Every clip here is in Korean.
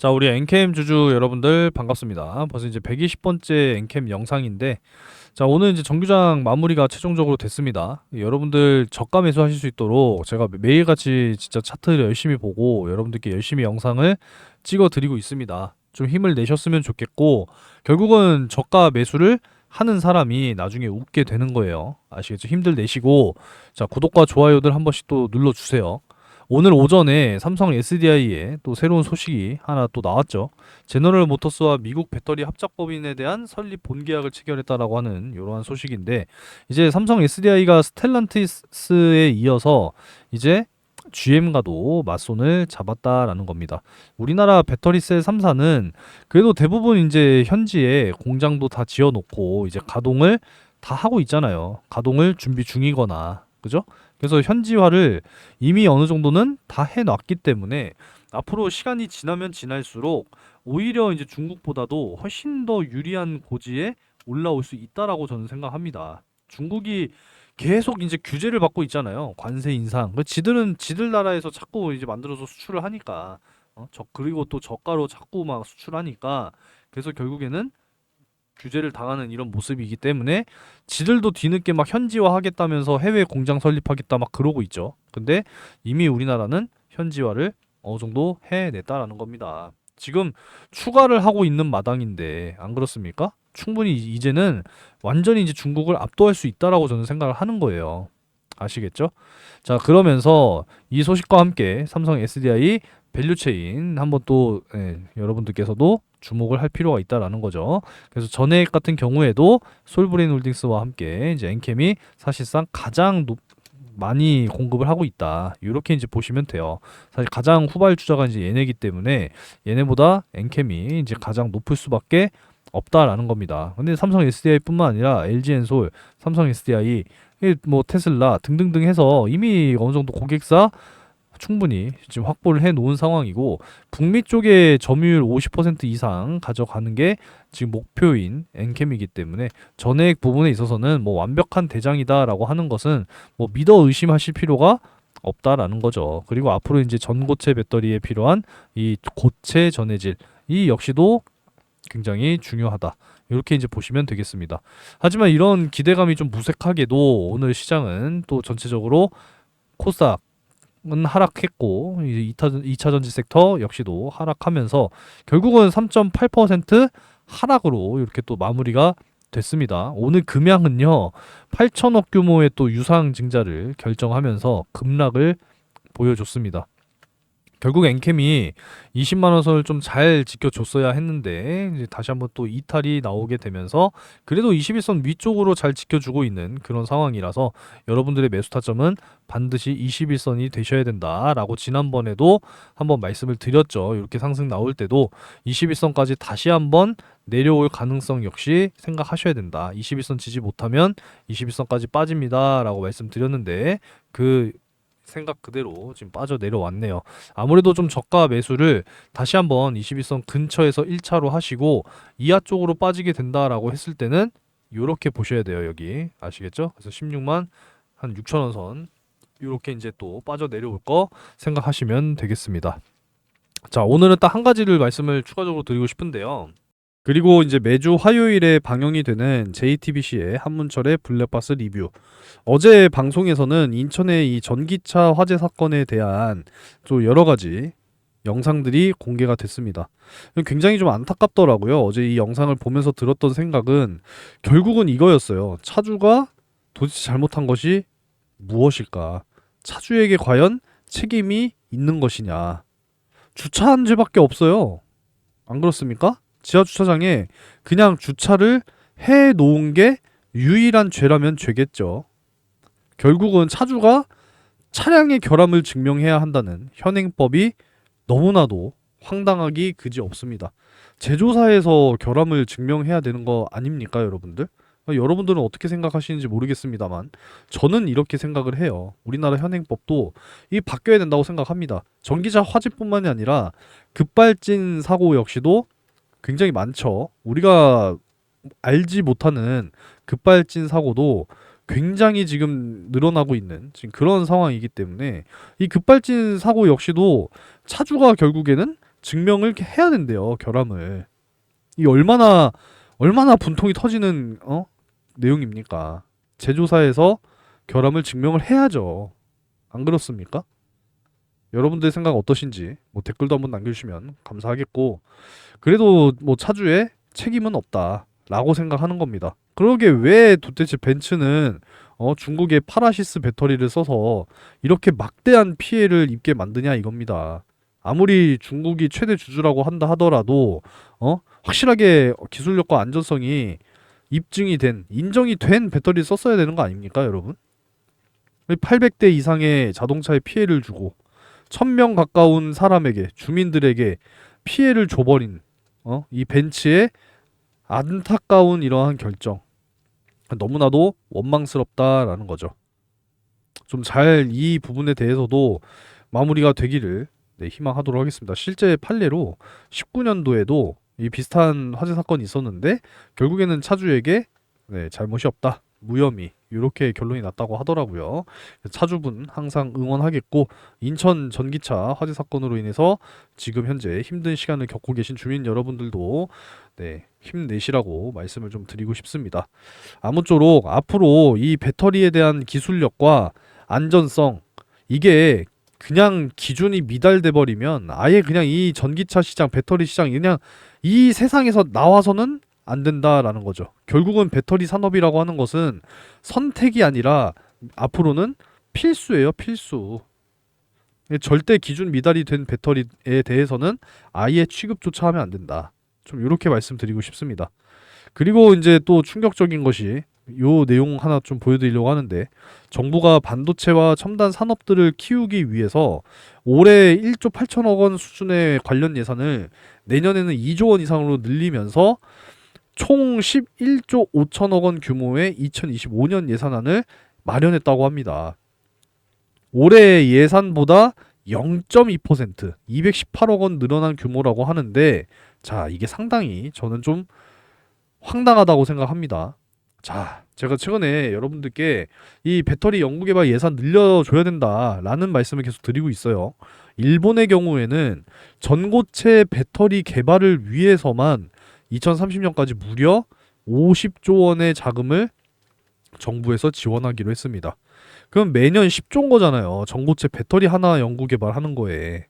자, 우리 엔캠 주주 여러분들 반갑습니다. 벌써 이제 120번째 엔캠 영상인데, 자, 오늘 이제 정규장 마무리가 최종적으로 됐습니다. 여러분들 저가 매수하실 수 있도록 제가 매일같이 진짜 차트를 열심히 보고 여러분들께 열심히 영상을 찍어 드리고 있습니다. 좀 힘을 내셨으면 좋겠고, 결국은 저가 매수를 하는 사람이 나중에 웃게 되는 거예요. 아시겠죠? 힘들 내시고, 자, 구독과 좋아요들 한 번씩 또 눌러주세요. 오늘 오전에 삼성 SDI에 또 새로운 소식이 하나 또 나왔죠. 제너럴 모터스와 미국 배터리 합작법인에 대한 설립 본계약을 체결했다라고 하는 이러한 소식인데, 이제 삼성 SDI가 스텔란티스에 이어서 이제 GM과도 맞손을 잡았다라는 겁니다. 우리나라 배터리셀 3사는 그래도 대부분 이제 현지에 공장도 다 지어놓고 이제 가동을 다 하고 있잖아요. 가동을 준비 중이거나, 그죠? 그래서 현지화를 이미 어느 정도는 다 해놨기 때문에 앞으로 시간이 지나면 지날수록 오히려 이제 중국보다도 훨씬 더 유리한 고지에 올라올 수 있다라고 저는 생각합니다. 중국이 계속 이제 규제를 받고 있잖아요. 관세 인상. 지들은 지들 나라에서 자꾸 이제 만들어서 수출을 하니까, 그리고 또 저가로 자꾸 막 수출하니까, 그래서 결국에는 규제를 당하는 이런 모습이기 때문에 지들도 뒤늦게 막 현지화 하겠다면서 해외 공장 설립하겠다 막 그러고 있죠. 근데 이미 우리나라는 현지화를 어느 정도 해냈다라는 겁니다. 지금 추가를 하고 있는 마당인데 안 그렇습니까? 충분히 이제는 완전히 이제 중국을 압도할 수 있다라고 저는 생각을 하는 거예요. 아시겠죠? 자, 그러면서 이 소식과 함께 삼성 SDI 밸류체인 한번 또 여러분들께서도 주목을 할 필요가 있다라는 거죠. 그래서 전액 같은 경우에도 솔브레인 홀딩스와 함께 이제 엔캠이 사실상 가장 많이 공급을 하고 있다. 이렇게 이제 보시면 돼요. 사실 가장 후발주자가 이제 얘네기 때문에 얘네보다 엔캠이 이제 가장 높을 수밖에 없다라는 겁니다. 근데 삼성 SDI뿐만 아니라 LG엔솔, 삼성 SDI, 뭐 테슬라 등등등 해서 이미 어느 정도 고객사 충분히 지금 확보를 해 놓은 상황이고, 북미 쪽에 점유율 50% 이상 가져가는 게 지금 목표인 엔캠이기 때문에 전액 부분에 있어서는 뭐 완벽한 대장이다라고 하는 것은 뭐 믿어 의심하실 필요가 없다라는 거죠. 그리고 앞으로 이제 전고체 배터리에 필요한 이 고체 전해질, 이 역시도 굉장히 중요하다. 이렇게 이제 보시면 되겠습니다. 하지만 이런 기대감이 좀 무색하게도 오늘 시장은 또 전체적으로 코스닥 은 하락했고, 이제 2차 전지 섹터 역시도 하락하면서 결국은 3.8% 하락으로 이렇게 또 마무리가 됐습니다. 오늘 금양은요 8천억 규모의 또 유상 증자를 결정하면서 급락을 보여줬습니다. 결국 엔캠이 20만 원 선을 좀 잘 지켜줬어야 했는데 이제 다시 한번 또 이탈이 나오게 되면서 그래도 21선 위쪽으로 잘 지켜주고 있는 그런 상황이라서 여러분들의 매수 타점은 반드시 21선이 되셔야 된다라고 지난번에도 한번 말씀을 드렸죠. 이렇게 상승 나올 때도 21선까지 다시 한번 내려올 가능성 역시 생각하셔야 된다. 21선 지지 못하면 21선까지 빠집니다라고 말씀드렸는데 그 생각 그대로 지금 빠져 내려왔네요. 아무래도 좀 저가 매수를 다시 한번 21선 근처에서 1차로 하시고 이하 쪽으로 빠지게 된다라고 했을 때는 요렇게 보셔야 돼요. 여기 아시겠죠? 그래서 16만 한 6천 원 선 요렇게 이제 또 빠져 내려올 거 생각하시면 되겠습니다. 자, 오늘은 딱 한 가지를 말씀을 추가적으로 드리고 싶은데요. 그리고 이제 매주 화요일에 방영이 되는 JTBC의 한문철의 블랙박스 리뷰. 어제 방송에서는 인천의 이 전기차 화재 사건에 대한 또 여러 가지 영상들이 공개가 됐습니다. 굉장히 좀 안타깝더라고요. 어제 이 영상을 보면서 들었던 생각은 결국은 이거였어요. 차주가 도대체 잘못한 것이 무엇일까? 차주에게 과연 책임이 있는 것이냐? 주차한 죄밖에 없어요. 안 그렇습니까? 지하 주차장에 그냥 주차를 해 놓은 게 유일한 죄라면 죄겠죠. 결국은 차주가 차량의 결함을 증명해야 한다는 현행법이 너무나도 황당하기 그지없습니다. 제조사에서 결함을 증명해야 되는 거 아닙니까, 여러분들? 여러분들은 어떻게 생각하시는지 모르겠습니다만 저는 이렇게 생각을 해요. 우리나라 현행법도 이 바뀌어야 된다고 생각합니다. 전기차 화재뿐만이 아니라 급발진 사고 역시도 굉장히 많죠. 우리가 알지 못하는 급발진 사고도 굉장히 지금 늘어나고 있는 지금 그런 상황이기 때문에 이 급발진 사고 역시도 차주가 결국에는 증명을 해야 된대요. 결함을. 이 얼마나 분통이 터지는 내용입니까? 제조사에서 결함을 증명을 해야죠. 안 그렇습니까? 여러분들의 생각 어떠신지 뭐 댓글도 한번 남겨주시면 감사하겠고, 그래도 뭐 차주에 책임은 없다라고 생각하는 겁니다. 그러게 왜 도대체 벤츠는 중국의 파라시스 배터리를 써서 이렇게 막대한 피해를 입게 만드냐 이겁니다. 아무리 중국이 최대 주주라고 한다 하더라도 확실하게 기술력과 안전성이 인정이 된 배터리를 썼어야 되는 거 아닙니까, 여러분? 800대 이상의 자동차에 피해를 주고 1000명 가까운 사람에게, 주민들에게 피해를 줘버린 이 벤츠의 안타까운 이러한 결정, 너무나도 원망스럽다라는 거죠. 좀 잘 이 부분에 대해서도 마무리가 되기를 희망하도록 하겠습니다. 실제 판례로 19년도에도 이 비슷한 화재 사건이 있었는데 결국에는 차주에게 잘못이 없다, 무혐의, 이렇게 결론이 났다고 하더라고요. 차주분 항상 응원하겠고, 인천 전기차 화재 사건으로 인해서 지금 현재 힘든 시간을 겪고 계신 주민 여러분들도 힘내시라고 말씀을 좀 드리고 싶습니다. 아무쪼록 앞으로 이 배터리에 대한 기술력과 안전성, 이게 그냥 기준이 미달돼 버리면 아예 그냥 이 전기차 시장, 배터리 시장 그냥 이 세상에서 나와서는 안 된다라는 거죠. 결국은 배터리 산업이라고 하는 것은 선택이 아니라 앞으로는 필수예요, 필수. 절대 기준 미달이 된 배터리에 대해서는 아예 취급조차 하면 안 된다. 좀 이렇게 말씀드리고 싶습니다. 그리고 이제 또 충격적인 것이 요 내용 하나 좀 보여드리려고 하는데, 정부가 반도체와 첨단 산업들을 키우기 위해서 올해 1조 8천억 원 수준의 관련 예산을 내년에는 2조 원 이상으로 늘리면서 총 11조 5천억 원 규모의 2025년 예산안을 마련했다고 합니다. 올해 예산보다 0.2%, 218억 원 늘어난 규모라고 하는데, 자, 이게 상당히 저는 좀 황당하다고 생각합니다. 자, 제가 최근에 여러분들께 이 배터리 연구개발 예산 늘려줘야 된다라는 말씀을 계속 드리고 있어요. 일본의 경우에는 전고체 배터리 개발을 위해서만 2030년까지 무려 50조 원의 자금을 정부에서 지원하기로 했습니다. 그럼 매년 10조인 거잖아요. 전고체 배터리 하나 연구 개발하는 거에.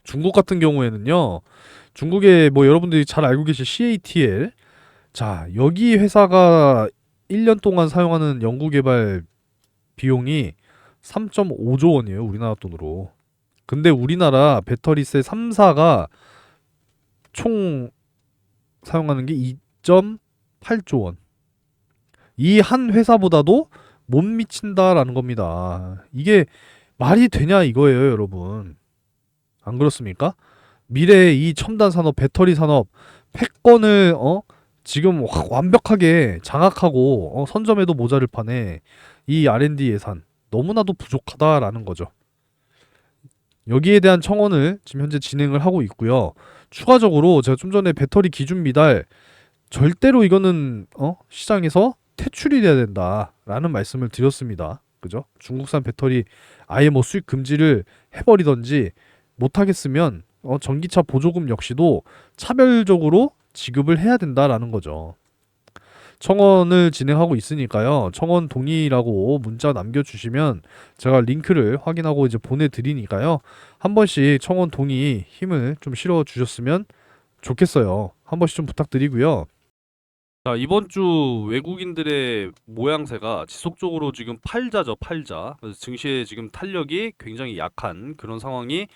중국 같은 경우에는요, 중국의 뭐 여러분들이 잘 알고 계신 CATL, 자, 여기 회사가 1년 동안 사용하는 연구 개발 비용이 3.5조 원이에요, 우리나라 돈으로. 근데 우리나라 배터리세 3사가 총 사용하는 게 2.8조 원. 이 한 회사보다도 못 미친다라는 겁니다. 이게 말이 되냐 이거예요, 여러분. 안 그렇습니까? 미래의 이 첨단 산업, 배터리 산업 패권을 지금 완벽하게 장악하고 선점에도 모자를 판에 이 R&D 예산 너무나도 부족하다라는 거죠. 여기에 대한 청원을 지금 현재 진행을 하고 있고요. 추가적으로 제가 좀 전에 배터리 기준 미달, 절대로 이거는 시장에서 퇴출이 돼야 된다라는 말씀을 드렸습니다. 그죠? 중국산 배터리 아예 뭐 수입 금지를 해버리던지, 못하겠으면 전기차 보조금 역시도 차별적으로 지급을 해야 된다라는 거죠. 청원을 진행하고 있으니까요. 청원 동의라고 문자 남겨주시면 제가 링크를 확인하고 이제 보내드리니까요. 한 번씩 청원 동의 힘을 좀 실어주셨으면 좋겠어요. 한 번씩 좀 부탁드리고요. 자, 이번 주 외국인들의 모양새가 지속적으로 지금 팔자죠, 팔자. 그래서 증시의 지금 탄력이 굉장히 약한 그런 상황이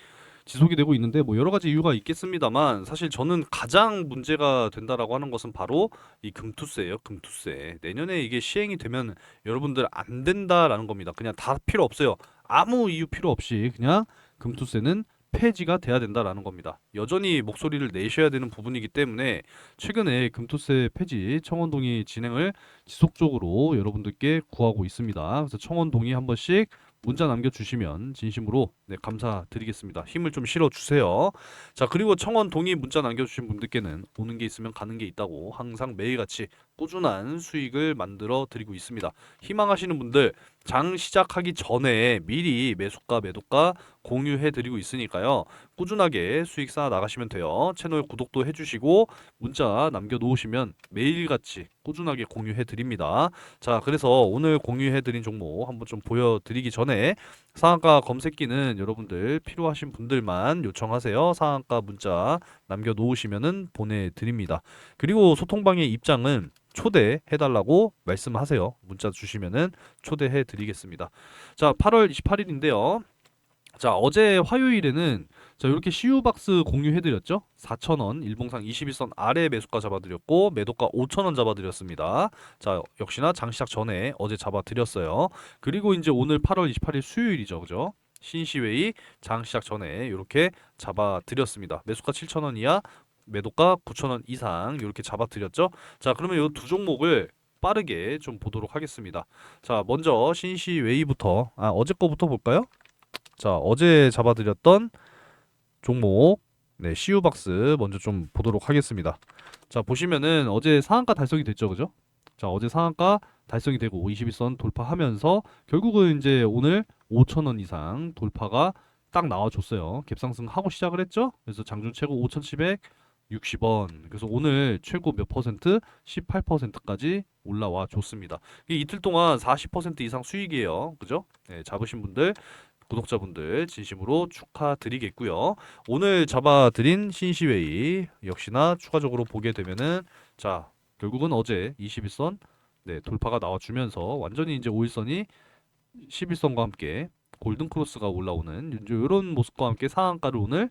지속이 되고 있는데, 뭐 여러 가지 이유가 있겠습니다만, 사실 저는 가장 문제가 된다라고 하는 것은 바로 이 금투세예요, 금투세. 내년에 이게 시행이 되면 여러분들 안 된다라는 겁니다. 그냥 다 필요 없어요. 아무 이유 필요 없이 그냥 금투세는 폐지가 돼야 된다라는 겁니다. 여전히 목소리를 내셔야 되는 부분이기 때문에 최근에 금투세 폐지 청원 동의 진행을 지속적으로 여러분들께 구하고 있습니다. 그래서 청원 동의 한 번씩 문자 남겨주시면 진심으로 감사드리겠습니다. 힘을 좀 실어주세요. 자, 그리고 청원 동의 문자 남겨주신 분들께는 오는 게 있으면 가는 게 있다고 항상 매일같이 꾸준한 수익을 만들어 드리고 있습니다. 희망하시는 분들 장 시작하기 전에 미리 매수가 매도가 공유해 드리고 있으니까요. 꾸준하게 수익 쌓아 나가시면 돼요. 채널 구독도 해주시고 문자 남겨 놓으시면 매일같이 꾸준하게 공유해 드립니다. 자, 그래서 오늘 공유해 드린 종목 한번 좀 보여드리기 전에 상한가 검색기는 여러분들 필요하신 분들만 요청하세요. 상한가 문자 남겨 놓으시면은 보내드립니다. 그리고 소통방의 입장은 초대해달라고 말씀하세요. 문자 주시면은 초대해드리겠습니다. 자, 8월 28일인데요. 자, 어제 화요일에는 자, 이렇게 CU박스 공유해드렸죠? 4,000원, 일봉상 21선 아래 매수가 잡아드렸고, 매도가 5,000원 잡아드렸습니다. 자, 역시나 장시작 전에 어제 잡아드렸어요. 그리고 이제 오늘 8월 28일 수요일이죠, 그죠? 신시웨이 장시작 전에 이렇게 잡아드렸습니다. 매수가 7,000원 이하, 매도가 9,000원 이상 이렇게 잡아드렸죠? 자, 그러면 이 두 종목을 빠르게 좀 보도록 하겠습니다. 자, 먼저 신시웨이부터, 어제 거부터 볼까요? 자, 어제 잡아드렸던 종목, 네, CU박스 먼저 좀 보도록 하겠습니다. 자, 보시면은 어제 상한가 달성이 됐죠, 그죠? 자, 어제 상한가 달성이 되고 51선 돌파하면서 결국은 이제 오늘 5,000원 이상 돌파가 딱 나와줬어요. 갭상승하고 시작을 했죠? 그래서 장중 최고 5,760원. 그래서 오늘 최고 몇 퍼센트? 18%까지 올라와 줬습니다. 이 이틀 동안 40% 이상 수익이에요. 그죠? 네, 잡으신 분들 구독자분들 진심으로 축하드리겠고요. 오늘 잡아드린 신시웨이 역시나 추가적으로 보게 되면은 자, 결국은 어제 21선 네, 돌파가 나와주면서 완전히 이제 5일선이 11선과 함께 골든 크로스가 올라오는 이런 모습과 함께 상한가를 오늘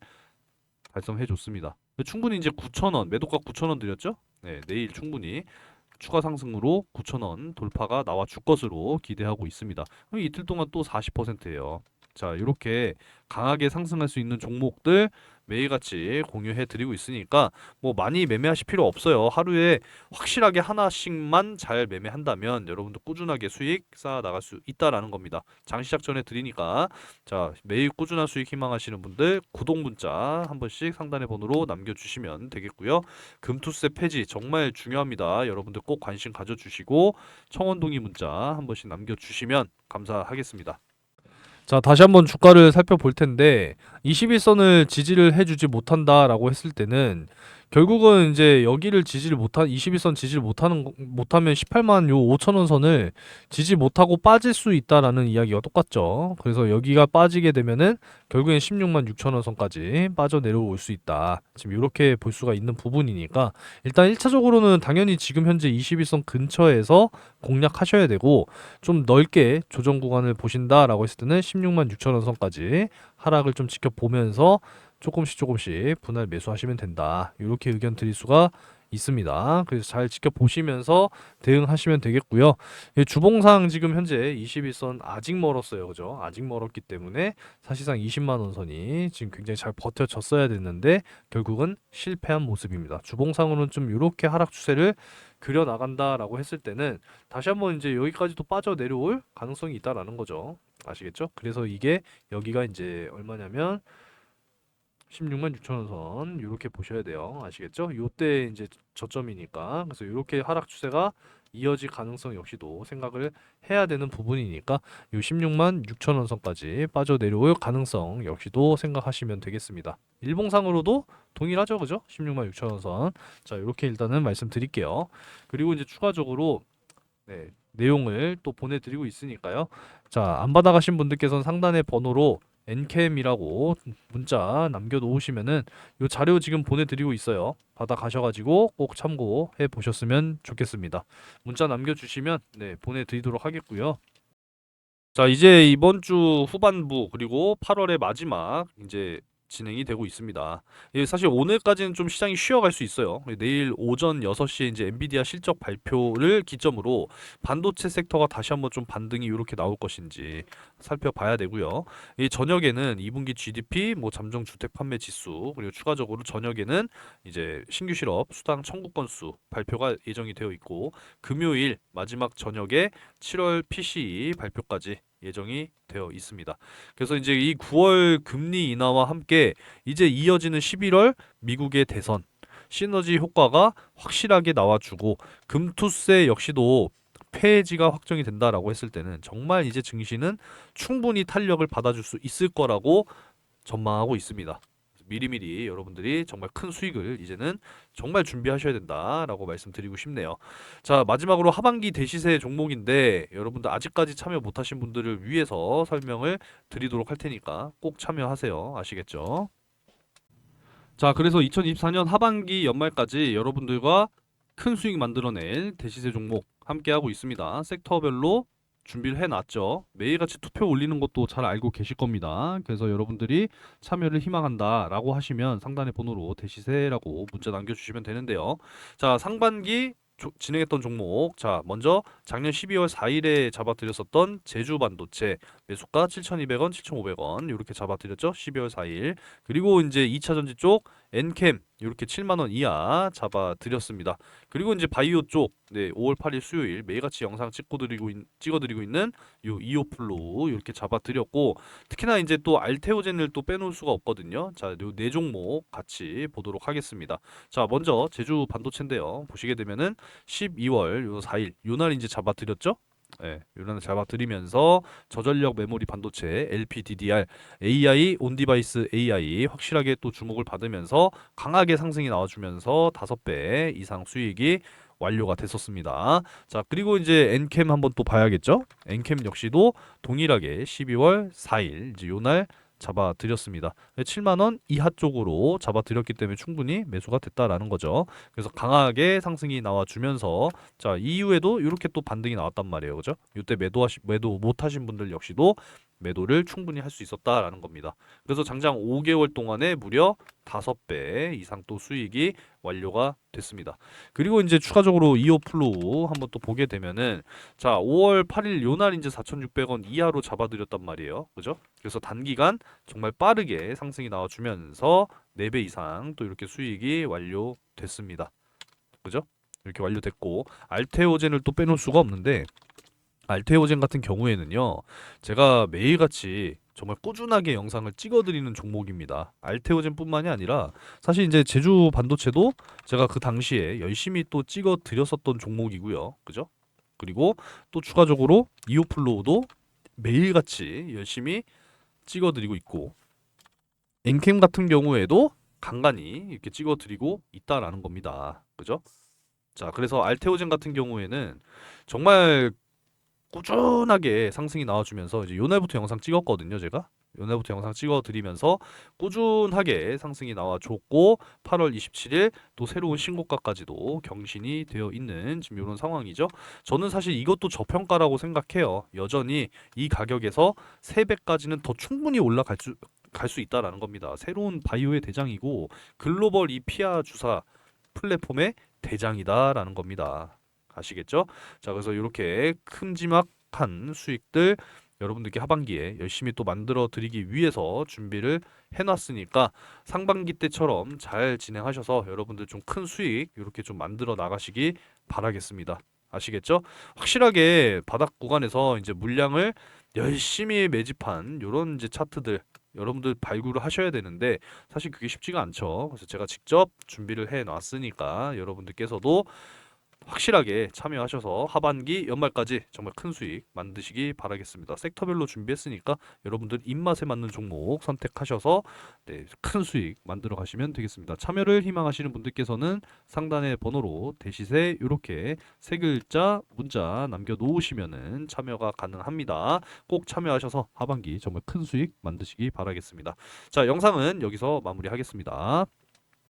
달성해 줬습니다. 충분히 이제 9,000원 매도가 9,000원 드렸죠? 네, 내일 충분히 추가 상승으로 9,000원 돌파가 나와 줄 것으로 기대하고 있습니다. 그럼 이틀 동안 또 40%예요. 자, 이렇게 강하게 상승할 수 있는 종목들 매일같이 공유해 드리고 있으니까 뭐 많이 매매하실 필요 없어요. 하루에 확실하게 하나씩만 잘 매매한다면 여러분도 꾸준하게 수익 쌓아 나갈 수 있다라는 겁니다. 장시작 전에 드리니까 자, 매일 꾸준한 수익 희망하시는 분들 구독 문자 한 번씩 상단의 번호로 남겨주시면 되겠고요. 금투세 폐지 정말 중요합니다. 여러분들 꼭 관심 가져주시고 청원 동의 문자 한 번씩 남겨주시면 감사하겠습니다. 자, 다시 한번 주가를 살펴볼 텐데 21선을 지지를 해주지 못한다라고 했을 때는 결국은 이제 여기를 지지를 못한 21선 지지를 못하면 18만 요 5천원 선을 지지 못하고 빠질 수 있다라는 이야기가 똑같죠. 그래서 여기가 빠지게 되면은 결국엔 16만 6천원 선까지 빠져 내려올 수 있다. 지금 이렇게 볼 수가 있는 부분이니까 일단 1차적으로는 당연히 지금 현재 21선 근처에서 공략하셔야 되고 좀 넓게 조정 구간을 보신다라고 했을 때는 16만 6천원 선까지 하락을 좀 지켜보면서 조금씩 분할 매수하시면 된다. 이렇게 의견 드릴 수가 있습니다. 그래서 잘 지켜보시면서 대응하시면 되겠고요. 주봉상 지금 현재 21선 아직 멀었어요. 그죠? 아직 멀었기 때문에 사실상 20만원 선이 지금 굉장히 잘 버텨졌어야 됐는데 결국은 실패한 모습입니다. 주봉상으로는 좀 이렇게 하락 추세를 그려 나간다라고 했을 때는 다시 한번 이제 여기까지도 빠져 내려올 가능성이 있다라는 거죠. 아시겠죠? 그래서 이게 여기가 이제 얼마냐면 16만 6천원 선 이렇게 보셔야 돼요. 아시겠죠? 요때 이제 저점이니까 그래서 이렇게 하락 추세가 이어질 가능성 역시도 생각을 해야 되는 부분이니까 요 16만 6천원 선까지 빠져 내려올 가능성 역시도 생각하시면 되겠습니다. 일봉상으로도 동일하죠, 그죠? 16만 6천원 선. 자, 이렇게 일단은 말씀드릴게요. 그리고 이제 추가적으로 네, 내용을 또 보내드리고 있으니까요. 자, 안 받아가신 분들께서는 상단의 번호로 NCAM이라고 문자 남겨놓으시면은 요 자료 지금 보내드리고 있어요. 받아가셔가지고 꼭 참고해 보셨으면 좋겠습니다. 문자 남겨주시면 네, 보내드리도록 하겠고요. 자, 이제 이번 주 후반부 그리고 8월의 마지막 이제 진행이 되고 있습니다. 예, 사실 오늘까지는 좀 시장이 쉬어갈 수 있어요. 내일 오전 6시에 이제 엔비디아 실적 발표를 기점으로 반도체 섹터가 다시 한번 좀 반등이 이렇게 나올 것인지 살펴봐야 되고요. 이 저녁에는 2분기 GDP, 뭐 잠정 주택 판매 지수, 그리고 추가적으로 저녁에는 이제 신규 실업 수당 청구 건수 발표가 예정이 되어 있고 금요일 마지막 저녁에 7월 PCE 발표까지 예정이 되어 있습니다. 그래서 이제 이 9월 금리 인하와 함께 이제 이어지는 11월 미국의 대선, 시너지 효과가 확실하게 나와주고 금투세 역시도 폐지가 확정이 된다라고 했을 때는 정말 이제 증시는 충분히 탄력을 받아줄 수 있을 거라고 전망하고 있습니다. 미리미리 여러분들이 정말 큰 수익을 이제는 정말 준비하셔야 된다라고 말씀드리고 싶네요. 자, 마지막으로 하반기 대시세 종목인데 여러분들 아직까지 참여 못하신 분들을 위해서 설명을 드리도록 할 테니까 꼭 참여하세요. 아시겠죠? 자, 그래서 2024년 하반기 연말까지 여러분들과 큰 수익 만들어낼 대시세 종목 함께하고 있습니다. 섹터별로 준비를 해놨죠. 매일같이 투표 올리는 것도 잘 알고 계실 겁니다. 그래서 여러분들이 참여를 희망한다라고 하시면 상단의 번호로 대시세라고 문자 남겨주시면 되는데요. 자, 상반기 진행했던 종목. 자, 먼저 작년 12월 4일에 잡아드렸었던 제주반도체 매수가 7,200원, 7,500원 이렇게 잡아드렸죠. 12월 4일. 그리고 이제 2차전지 쪽 엔캠 이렇게 7만 원 이하 잡아드렸습니다. 그리고 이제 바이오 쪽, 네, 5월 8일 수요일 매일같이 영상 찍어드리고 있는 요 이오플로 이렇게 잡아드렸고, 특히나 이제 또 알테오젠을 또 빼놓을 수가 없거든요. 자, 요 네 종목 같이 보도록 하겠습니다. 자, 먼저 제주 반도체인데요. 보시게 되면은 12월 요 4일 요날 이제 잡아드렸죠. 예, 요날 잡아드리면서 저전력 메모리 반도체 LPDDR AI 온디바이스 AI 확실하게 또 주목을 받으면서 강하게 상승이 나와주면서 5배 이상 수익이 완료가 됐었습니다. 자, 그리고 이제 엔캠 한번 또 봐야겠죠? 엔캠 역시도 동일하게 12월 4일 이제 요날 잡아드렸습니다. 7만 원 이하 쪽으로 잡아드렸기 때문에 충분히 매수가 됐다라는 거죠. 그래서 강하게 상승이 나와주면서 자, 이후에도 이렇게 또 반등이 나왔단 말이에요. 그죠? 이때 매도 못하신 분들 역시도 매도를 충분히 할 수 있었다라는 겁니다. 그래서 장장 5개월 동안에 무려 5배 이상 또 수익이 완료가 됐습니다. 그리고 이제 추가적으로 이오플로우 한번 또 보게 되면은 자, 5월 8일 요날 이제 4,600원 이하로 잡아드렸단 말이에요. 그죠? 그래서 단기간 정말 빠르게 상승이 나와주면서 4배 이상 또 이렇게 수익이 완료됐습니다. 그죠? 이렇게 완료됐고 알테오젠을 또 빼놓을 수가 없는데 알테오젠 같은 경우에는요, 제가 매일같이 정말 꾸준하게 영상을 찍어드리는 종목입니다. 알테오젠뿐만이 아니라 사실 이제 제주 반도체도 제가 그 당시에 열심히 또 찍어드렸었던 종목이고요. 그죠? 그리고 또 추가적으로 이오플로우도 매일같이 열심히 찍어드리고 있고, 엔캠 같은 경우에도 간간히 이렇게 찍어드리고 있다라는 겁니다. 그죠? 자, 그래서 알테오젠 같은 경우에는 정말 꾸준하게 상승이 나와주면서 이제 요날부터 영상 찍었거든요, 제가. 요날부터 영상 찍어드리면서 꾸준하게 상승이 나와줬고 8월 27일 또 새로운 신고가까지도 경신이 되어 있는 지금 이런 상황이죠. 저는 사실 이것도 저평가라고 생각해요. 여전히 이 가격에서 3배까지는 더 충분히 올라갈 수 있다라는 겁니다. 새로운 바이오의 대장이고 글로벌 이피아 주사 플랫폼의 대장이다라는 겁니다. 아시겠죠? 자, 그래서 이렇게 큼지막한 수익들 여러분들께 하반기에 열심히 또 만들어 드리기 위해서 준비를 해놨으니까 상반기 때처럼 잘 진행하셔서 여러분들 좀 큰 수익 이렇게 좀 만들어 나가시기 바라겠습니다. 아시겠죠? 확실하게 바닥 구간에서 이제 물량을 열심히 매집한 이런 이제 차트들 여러분들 발굴을 하셔야 되는데 사실 그게 쉽지가 않죠. 그래서 제가 직접 준비를 해 놨으니까 여러분들께서도 확실하게 참여하셔서 하반기 연말까지 정말 큰 수익 만드시기 바라겠습니다. 섹터별로 준비했으니까 여러분들 입맛에 맞는 종목 선택하셔서 네, 큰 수익 만들어 가시면 되겠습니다. 참여를 희망하시는 분들께서는 상단의 번호로 대시세 이렇게 세 글자 문자 남겨 놓으시면은 참여가 가능합니다. 꼭 참여하셔서 하반기 정말 큰 수익 만드시기 바라겠습니다. 자, 영상은 여기서 마무리하겠습니다.